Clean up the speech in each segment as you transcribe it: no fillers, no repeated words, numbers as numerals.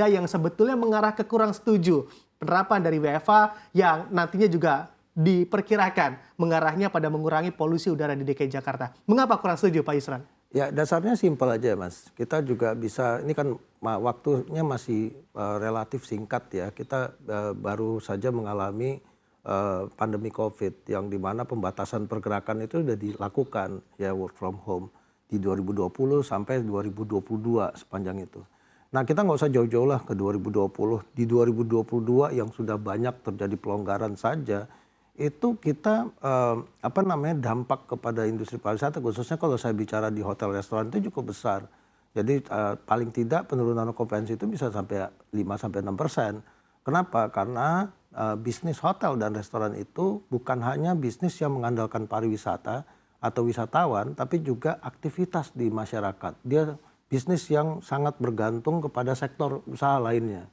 yang sebetulnya mengarah ke kurang setuju penerapan dari WFH yang nantinya juga diperkirakan mengarahnya pada mengurangi polusi udara di DKI Jakarta. Mengapa kurang setuju, Pak Yusran? Ya, dasarnya simpel aja, Mas. Kita juga bisa, ini kan waktunya masih relatif singkat ya. Kita baru saja mengalami pandemi COVID yang dimana pembatasan pergerakan itu sudah dilakukan ya, work from home di 2020 sampai 2022 sepanjang itu. Nah, kita nggak usah jauh-jauh lah ke 2020. Di 2022 yang sudah banyak terjadi pelonggaran saja, itu kita dampak kepada industri pariwisata, khususnya kalau saya bicara di hotel restoran itu cukup besar. Jadi paling tidak penurunan okupansi itu bisa sampai 5-6%. Kenapa? Karena bisnis hotel dan restoran itu bukan hanya bisnis yang mengandalkan pariwisata atau wisatawan, tapi juga aktivitas di masyarakat. Dia bisnis yang sangat bergantung kepada sektor usaha lainnya.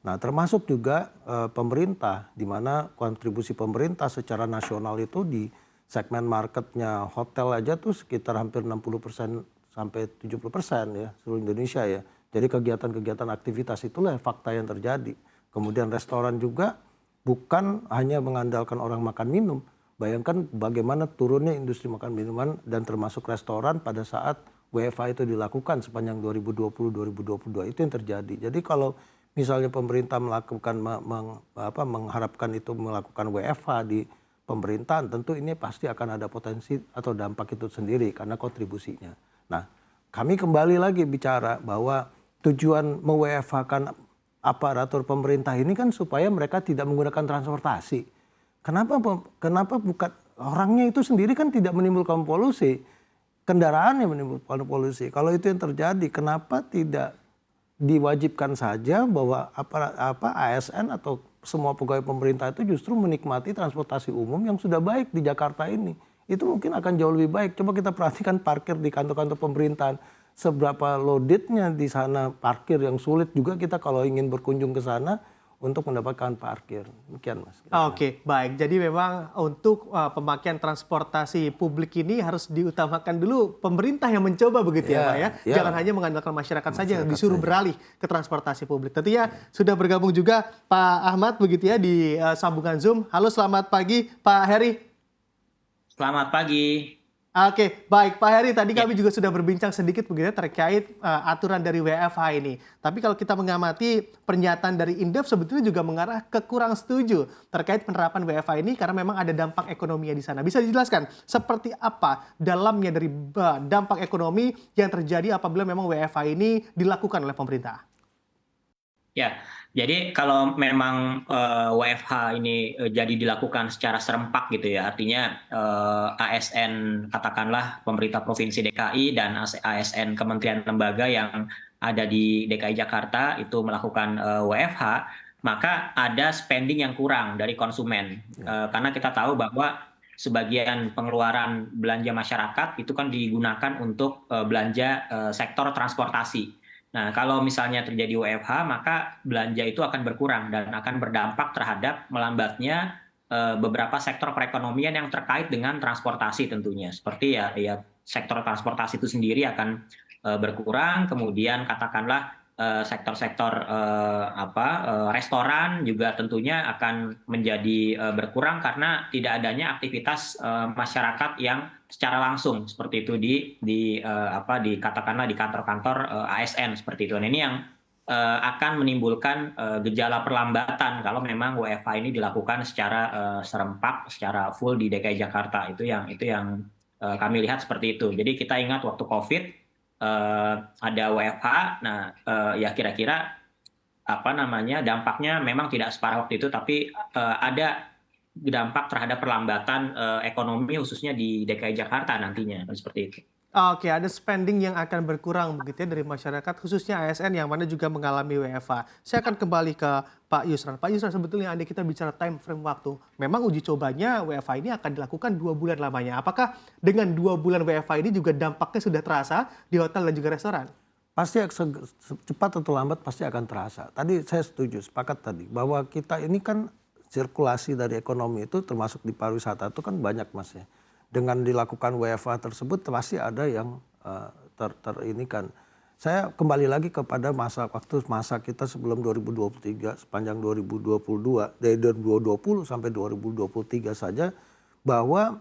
Nah, termasuk juga pemerintah, di mana kontribusi pemerintah secara nasional itu di segmen marketnya hotel aja tuh sekitar hampir 60% sampai 70% ya, seluruh Indonesia ya. Jadi kegiatan-kegiatan aktivitas itulah fakta yang terjadi. Kemudian restoran juga bukan hanya mengandalkan orang makan minum. Bayangkan bagaimana turunnya industri makan minuman dan termasuk restoran pada saat WFH itu dilakukan sepanjang 2020-2022 itu yang terjadi. Jadi kalau misalnya pemerintah melakukan mengharapkan itu melakukan WFH di pemerintahan, tentu ini pasti akan ada potensi atau dampak itu sendiri karena kontribusinya. Nah, kami kembali lagi bicara bahwa tujuan me-WFH-kan aparatur pemerintah ini kan supaya mereka tidak menggunakan transportasi. Kenapa bukan orangnya itu sendiri kan tidak menimbulkan polusi, kendaraan yang menimbulkan polusi. Kalau itu yang terjadi, kenapa tidak diwajibkan saja bahwa ASN atau semua pegawai pemerintah itu justru menikmati transportasi umum yang sudah baik di Jakarta ini. Itu mungkin akan jauh lebih baik. Coba kita perhatikan parkir di kantor-kantor pemerintahan. Seberapa loadednya di sana parkir yang sulit juga kita kalau ingin berkunjung ke sana untuk mendapatkan parkir. Demikian, Mas. Oke, baik. Jadi memang untuk pemakaian transportasi publik ini harus diutamakan dulu pemerintah yang mencoba begitu ya, Pak ya. Jangan hanya mengandalkan masyarakat saja yang disuruh beralih ke transportasi publik. Tentunya sudah bergabung juga Pak Ahmad begitu ya di sambungan Zoom. Halo, selamat pagi Pak Heri. Selamat pagi. Oke, baik Pak Heri, tadi kami juga sudah berbincang sedikit begitu terkait aturan dari WFH ini. Tapi kalau kita mengamati pernyataan dari Indef sebetulnya juga mengarah ke kurang setuju terkait penerapan WFH ini karena memang ada dampak ekonominya di sana. Bisa dijelaskan seperti apa dalamnya dari dampak ekonomi yang terjadi apabila memang WFH ini dilakukan oleh pemerintah? Ya, jadi kalau memang WFH ini jadi dilakukan secara serempak gitu ya, artinya ASN katakanlah pemerintah Provinsi DKI dan ASN kementerian lembaga yang ada di DKI Jakarta itu melakukan WFH, maka ada spending yang kurang dari konsumen. Karena kita tahu bahwa sebagian pengeluaran belanja masyarakat itu kan digunakan untuk belanja sektor transportasi. Nah, kalau misalnya terjadi WFH, maka belanja itu akan berkurang dan akan berdampak terhadap melambatnya beberapa sektor perekonomian yang terkait dengan transportasi tentunya. Seperti ya sektor transportasi itu sendiri akan berkurang, kemudian katakanlah sektor-sektor restoran juga tentunya akan menjadi berkurang karena tidak adanya aktivitas masyarakat yang secara langsung seperti itu katakanlah di kantor-kantor ASN seperti itu. Nah, ini yang akan menimbulkan gejala perlambatan kalau memang WFH ini dilakukan secara serempak, secara full di DKI Jakarta. Itu yang kami lihat seperti itu. Jadi kita ingat waktu COVID ada WFH, nah ya kira-kira dampaknya memang tidak separah waktu itu, tapi ada dampak terhadap perlambatan ekonomi khususnya di DKI Jakarta nantinya seperti itu. Oke, ada spending yang akan berkurang begitu ya dari masyarakat khususnya ASN yang mana juga mengalami WFH. Saya akan kembali ke Pak Yusran. Pak Yusran, sebetulnya andai kita bicara time frame waktu, memang uji cobanya WFH ini akan dilakukan 2 bulan lamanya. Apakah dengan 2 bulan WFH ini juga dampaknya sudah terasa di hotel dan juga restoran? Pasti cepat atau lambat pasti akan terasa. Tadi saya setuju, sepakat tadi bahwa kita ini kan sirkulasi dari ekonomi itu termasuk di pariwisata itu kan banyak, Mas ya. Dengan dilakukan WFH tersebut pasti ada yang saya kembali lagi kepada masa kita sebelum 2023 sepanjang 2022 dari 2020 sampai 2023 saja bahwa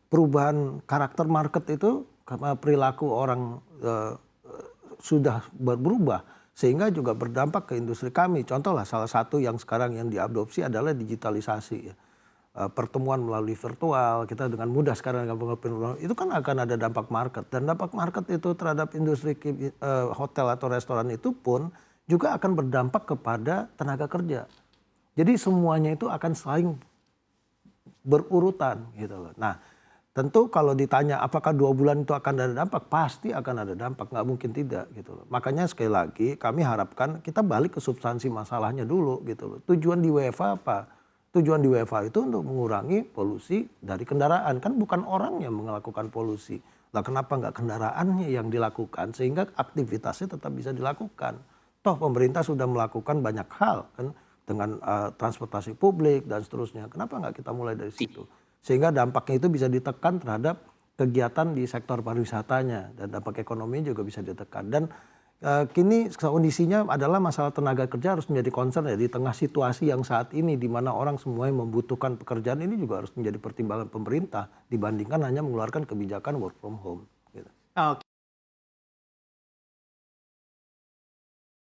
perubahan karakter market itu karena perilaku orang sudah berubah sehingga juga berdampak ke industri kami. Contohlah salah satu yang sekarang yang diadopsi adalah digitalisasi ya. Pertemuan melalui virtual, kita dengan mudah sekarang itu kan akan ada dampak market, dan dampak market itu terhadap industri hotel atau restoran itu pun juga akan berdampak kepada tenaga kerja. Jadi semuanya itu akan saling berurutan gitu loh. Nah, tentu kalau ditanya apakah 2 bulan itu akan ada dampak, pasti akan ada dampak, nggak mungkin tidak gitu loh. Makanya sekali lagi kami harapkan kita balik ke substansi masalahnya dulu gitu loh. Tujuan di WFH apa? Tujuan di WFH itu untuk mengurangi polusi dari kendaraan. Kan bukan orang yang melakukan polusi. Lah kenapa nggak kendaraannya yang dilakukan sehingga aktivitasnya tetap bisa dilakukan. Toh pemerintah sudah melakukan banyak hal kan dengan transportasi publik dan seterusnya. Kenapa nggak kita mulai dari situ? Sehingga dampaknya itu bisa ditekan terhadap kegiatan di sektor pariwisatanya. Dan dampak ekonomi juga bisa ditekan. Dan kini kondisinya adalah masalah tenaga kerja harus menjadi concern ya di tengah situasi yang saat ini di mana orang semuanya membutuhkan pekerjaan, ini juga harus menjadi pertimbangan pemerintah dibandingkan hanya mengeluarkan kebijakan work from home. Gitu. Oke.